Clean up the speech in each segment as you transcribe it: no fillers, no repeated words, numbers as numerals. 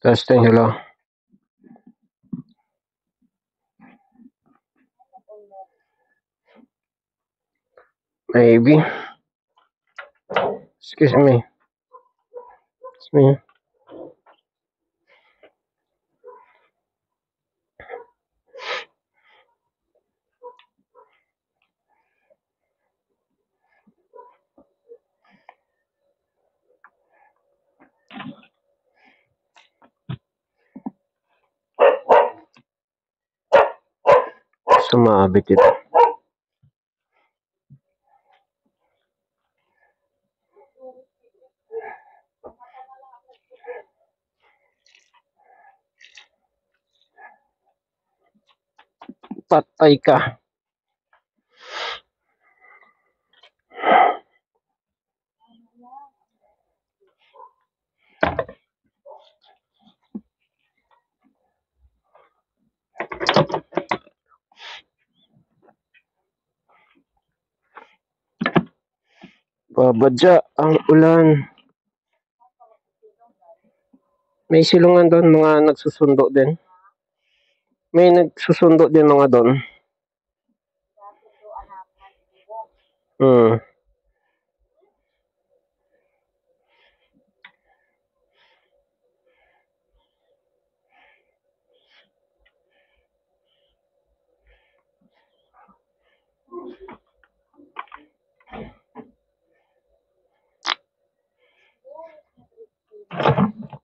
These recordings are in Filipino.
Testing, hello. Maybe. Excuse me. It's me. Sumabit ito. Patay ka. Babadya ang ulan. May silungan doon, mga nagsusundo din. May nagsusundo din mga doon.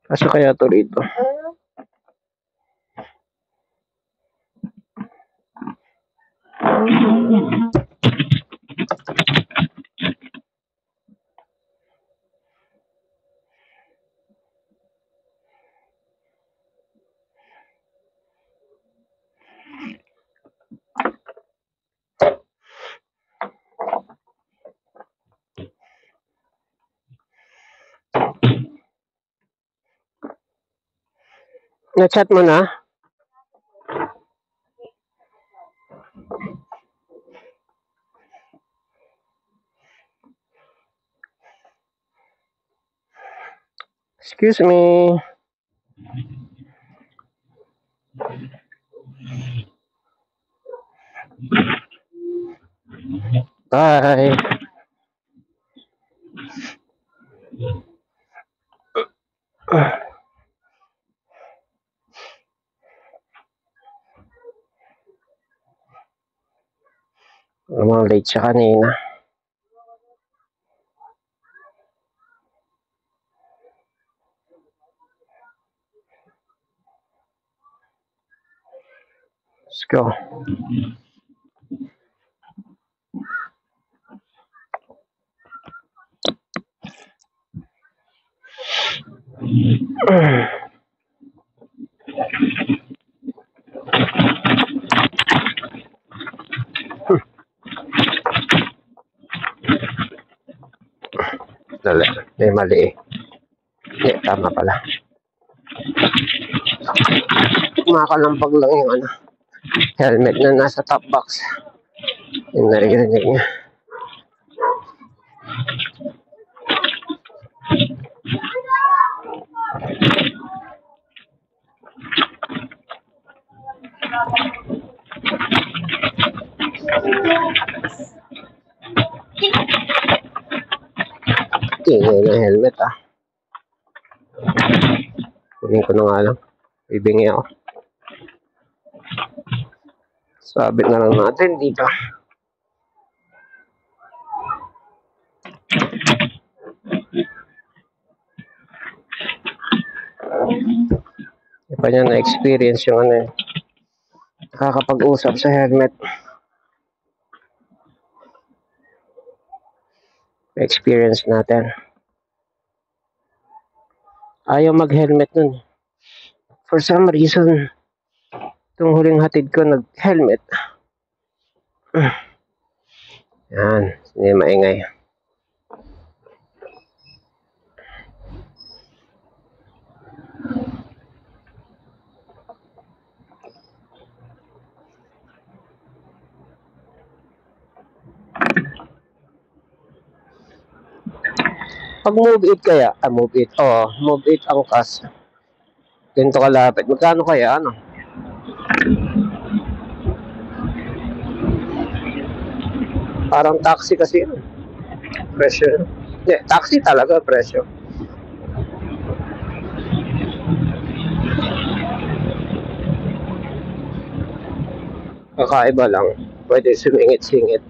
Asa kaya to rito? Na-chat mo na? Excuse me. Bye. Mga late siya kanina. Let's go. Dali, may mali eh. Hindi, tama pala. Makakalampag lang yung helmet na nasa top box. Yung naririnig niya. Tingin ng helmet Kunin ko na nga lang. Bibingi ako. Sabit na lang natin dito. Iba niya na-experience yung nakakapag-usap sa helmet. Experience natin. Ayaw mag-helmet nun. For some reason, itong huling hatid ko nag-helmet. Yan, hindi maingay. Pag move it kaya, move it angkas. Ganito kalapit. Magkano kaya, ano? Parang taxi kasi yun. Presyo. Hindi, taxi talaga presyo. Kakaiba lang. Pwede sumingit-singit.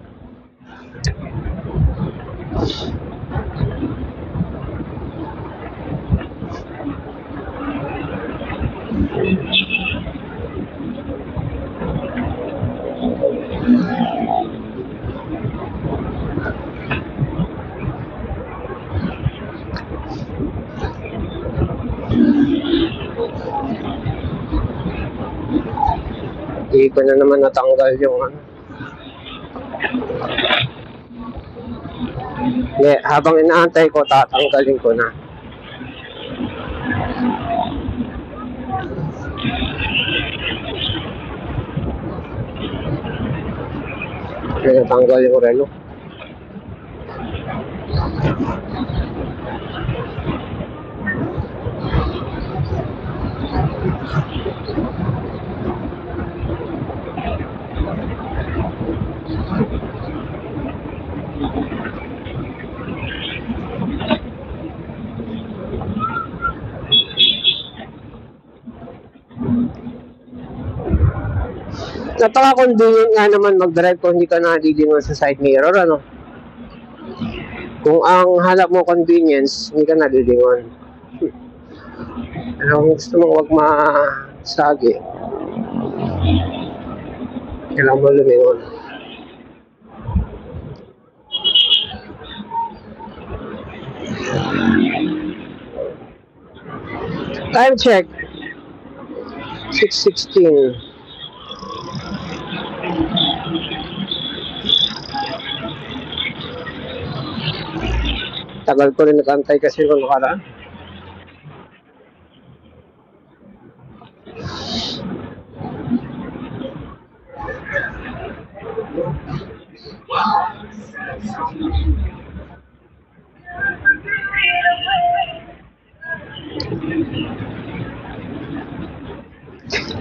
Hindi ko na naman natanggal yung ano. Hindi, habang inaantay ko, tatanggalin ko na. Hindi natanggal yung relo. Napaka-convenient nga naman mag-drive kung hindi ka nadilingon sa side mirror, ano? Kung ang hanap mo convenience, hindi ka nadilingon. Pero kung gusto mo huwag masagi, kailangan mo lumingon. Time check. 6:16. Tagal ko rin nag-antay kasi nung nakaraan.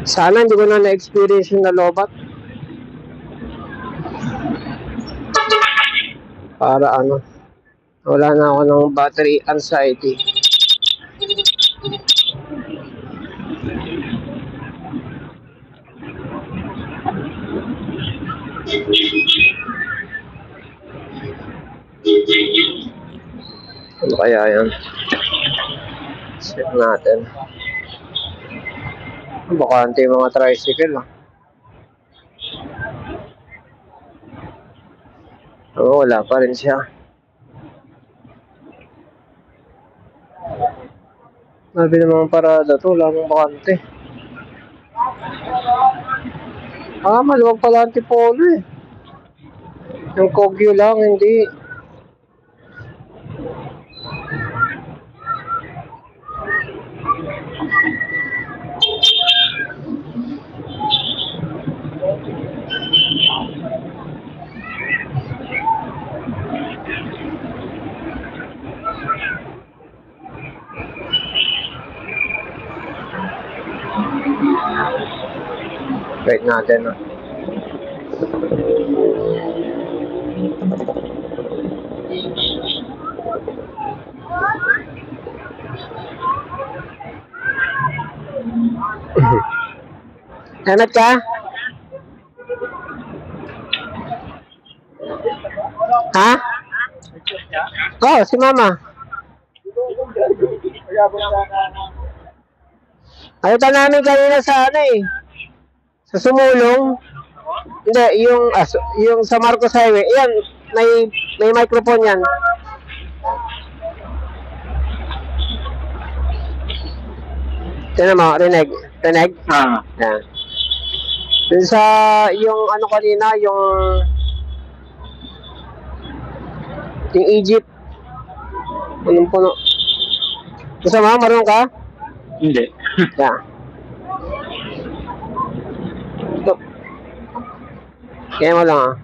Sana hindi ko na na-experience yung nalobat. Para ano, wala na ako ng battery anxiety. Ano kaya yan? Set natin. Bakante yung mga tricycle. Oo, wala pa rin siya. Sabi ng mga parada to, wala mong bakante. Maluwag pala Antipolo eh. Yung Kogyo lang, hindi. Wait natin. Hanap ka? Ha? Oh, si Mama. Ayun namin kanina sa ano eh. Sa Sumulong. Hindi, yung sa Marcos Highway. Yan, may microphone yan. Tinan mo, rinig. Yan. Dun sa, yung ano kanina, yung Egypt. Anong puno? Gusto mo, marunong ka? Hindi. Yan. Ito. Kaya mo lang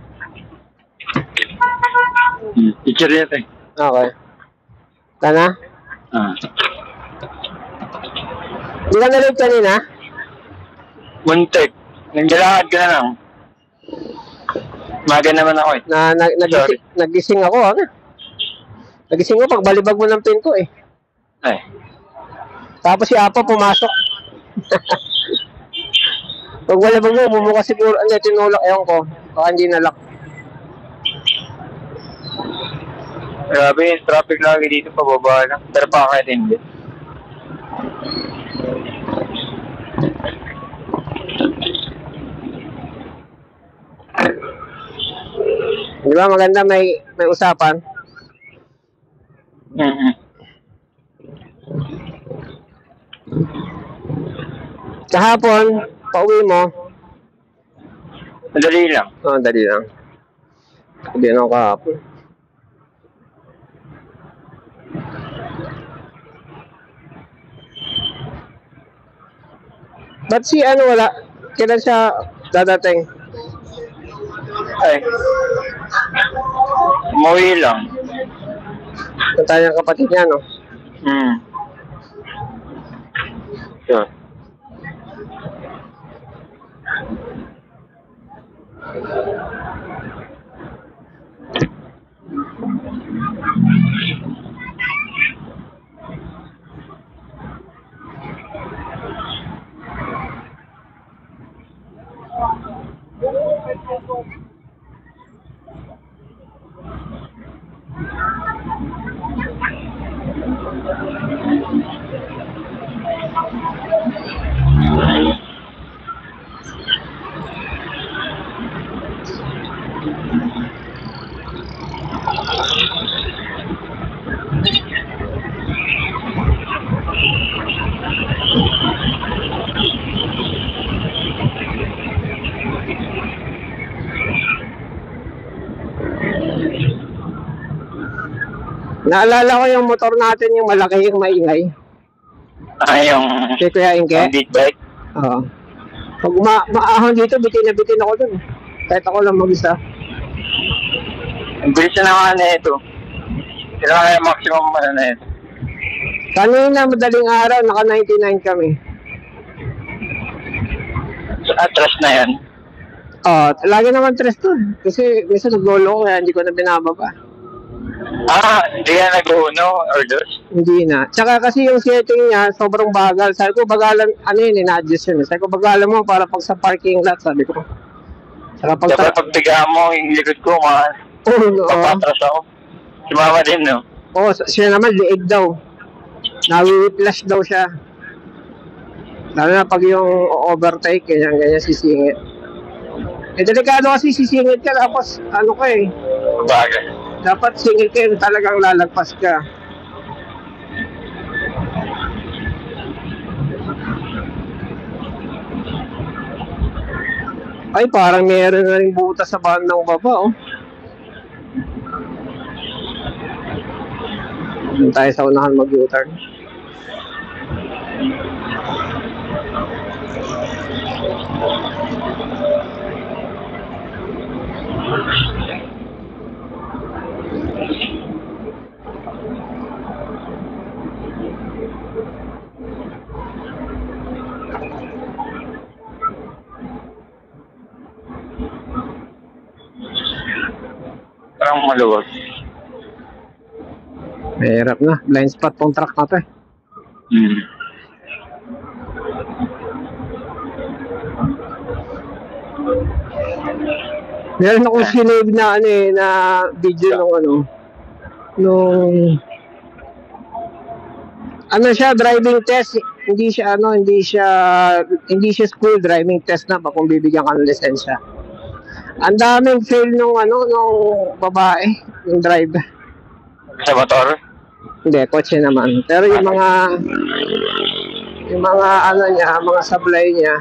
Teacher yata eh. Okay. Tana? Di ka na-late kanina? Muntik. Naglalakad ka na lang. Maga naman ako eh. Sorry. Nagising ako, ha? Nagising ako pag balibag mo ng pinto, eh. Ay. Tapos si Apa pumasok. Pag balibag mo, bumuka siguro, ano, tinulak, ewan ko. Baka hindi nalak. Grabe yung traffic lagi dito, pababa lang. Pero pa kahit hindi. Di ba maganda may usapan? Kahapon, pauwi mo? Madali lang. Oo, dali lang. Hindi na ako kahapon. Ba't si ano wala? Kailan siya dadating? Ay. Umuwi lang. Punta niya kapatid niya, no? Sure. Naalala ko yung motor natin, yung malaki, yung maingay. Yung Si Kuya Inke? beat bike. Oo. Pag maahon dito, bitin na bitin ako dun. Kahit ako lang mag-isa. Ang bilis na naman na ito. Kailangan yung maximum na ito. Kanina, madaling araw, naka 99 kami. So, atras na yan. Lagi naman stress to. Kasi minsan naglolo ko, kaya hindi ko na binababa. Hindi yan nag-uno or dos? Hindi na. Tsaka kasi yung setting niya, sobrang bagal. Sabi ko, bagalan, ano yun, ina-adjust yun. Sabi ko, bagalan mo para pag sa parking lot, sabi ko. Tsaka pag... Dapat pagtigaan mo, yung likod ko, papatras ako. Si mama din, no? Oo, siya naman, liig daw. Nawi-whiplash daw siya. Lalo na pag yung overtake, ganyan sisingit. Delikado kasi sisingit ka, tapos ano ka eh. Bagay. Dapat singit ka, talagang lalagpas ka. Ay, parang meron na rin butas sa bandang baba, oh. Doon tayo sa unahan mag-U-turn. Parang maluwag. Mahirap na. Blind spot tong truck na to eh. Meron akong sinave na ano eh, na video nung ano siya, driving test. Hindi siya school driving test na pa kung bibigyan ka ng lisensya. Ang daming fail nung babae, yung driver. Sa motor? Hindi, kotse naman. Pero yung mga ano niya, mga sablay niya,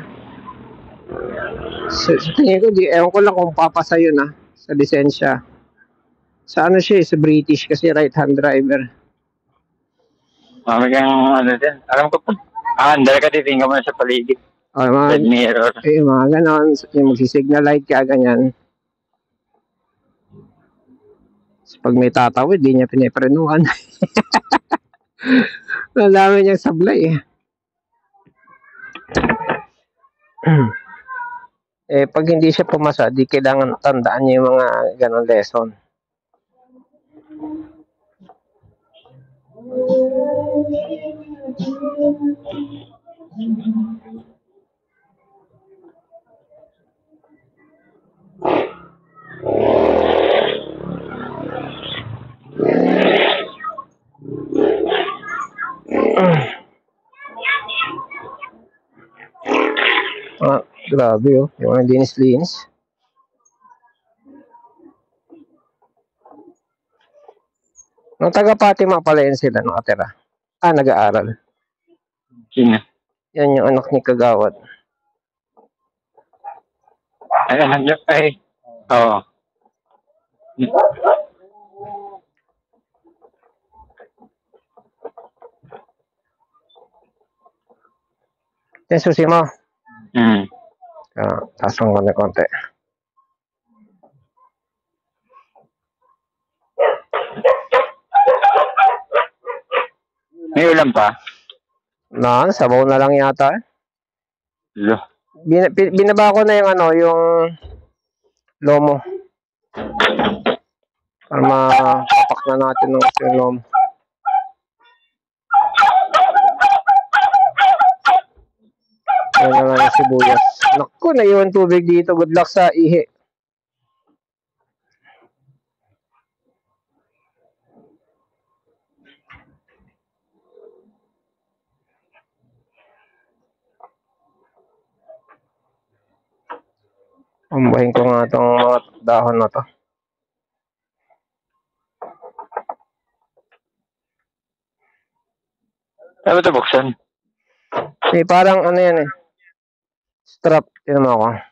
sa tingin ko, ewan ko lang kung papasa yun sa lisensya. Sa ano siya, sa British kasi right-hand driver. Mami kang ano din. Alam ko po. Andar ka, titingin mo sa paligid. Red mirror. Mga ganon. Yung magsisignal light ka, ganyan. Pag may tatawid, di niya piniprenuhan. Ang dami niyang sablay eh. Eh, pag hindi siya pumasa, di kailangan tandaan niya yung mga ganong lesson. Grabe oh, yung mga linis-linis. Nung taga Fatima pala yun sila nakatira. Nag-aaral. Sino? Yan yung anak ni Kagawad. Ay, anak niyo. Ay. Oo. Yan susi mo. Tasong ko na konti. May ulam pa? Sabaw na lang yata. Lo. Binaba ko na yung yung lomo. Para mapapak na natin ng yung lomo. Ayan na nga yung sibuyas. Naku, naiwan tubig dito. Good luck sa ihi. Umbahin ko nga itong mga dahon na to. Ano ba ito buksan? Parang yan eh. Strap. Tinan mo ako.